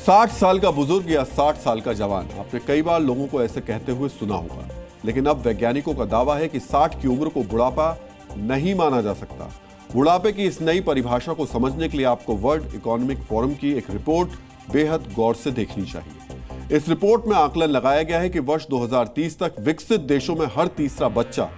60 साल का बुजुर्ग या 60 साल का जवान, आपने कई बार लोगों को ऐसे कहते हुए सुना होगा। लेकिन अब वैज्ञानिकों का दावा है कि 60 की उम्र को बुढ़ापा नहीं माना जा सकता। बुढ़ापे की इस नई परिभाषा को समझने के लिए आपको वर्ल्ड इकोनॉमिक फोरम की एक रिपोर्ट बेहद गौर से देखनी चाहिए। इस रिपोर्ट में आकलन लगाया गया है कि वर्ष 2030 तक विकसित देशों में हर तीसरा बच्चा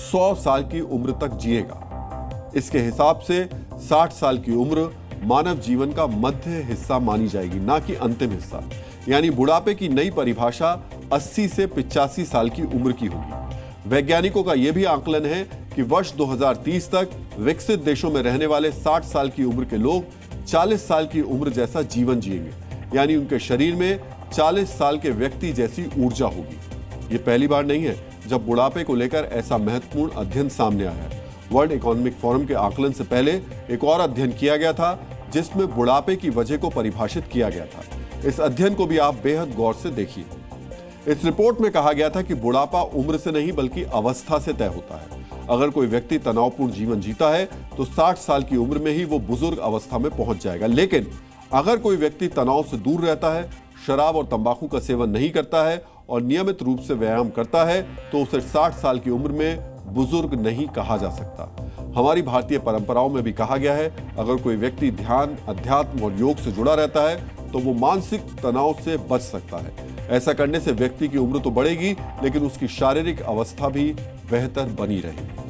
100 साल की उम्र तक जिएगा। इसके हिसाब से 60 साल की उम्र मानव जीवन का मध्य हिस्सा मानी जाएगी, ना कि अंतिम हिस्सा। यानी बुढ़ापे की नई परिभाषा 80 से 85 साल की उम्र की होगी। वैज्ञानिकों का यह भी आकलन है कि वर्ष 2030 तक विकसित देशों में रहने वाले 60 साल की उम्र के लोग 40 साल की उम्र जैसा जीवन जिएंगे, यानी उनके शरीर में 40 साल के व्यक्ति जैसी ऊर्जा होगी। ये पहली बार नहीं है जब बुढ़ापे को लेकर ऐसा महत्वपूर्ण अध्ययन सामने आया है। वर्ल्ड इकोनॉमिक फोरम के आकलन से पहले एक और अध्ययन किया गया था जिसमें बुढ़ापे की वजह को परिभाषित किया गया था। इस अध्ययन को भी आप बेहद गौर से देखिए। इस रिपोर्ट में कहा गया था कि बुढ़ापा उम्र से नहीं बल्कि अवस्था से तय होता है। अगर कोई व्यक्ति तनावपूर्ण जीवन जीता है तो 60 साल की उम्र में ही वो बुजुर्ग अवस्था में पहुंच जाएगा। लेकिन अगर कोई व्यक्ति तनाव से दूर रहता है, शराब और तंबाकू का सेवन नहीं करता है और नियमित रूप से व्यायाम करता है तो उसे 60 साल की उम्र में बुजुर्ग नहीं कहा जा सकता। हमारी भारतीय परंपराओं में भी कहा गया है, अगर कोई व्यक्ति ध्यान, अध्यात्म और योग से जुड़ा रहता है तो वो मानसिक तनाव से बच सकता है। ऐसा करने से व्यक्ति की उम्र तो बढ़ेगी, लेकिन उसकी शारीरिक अवस्था भी बेहतर बनी रहेगी।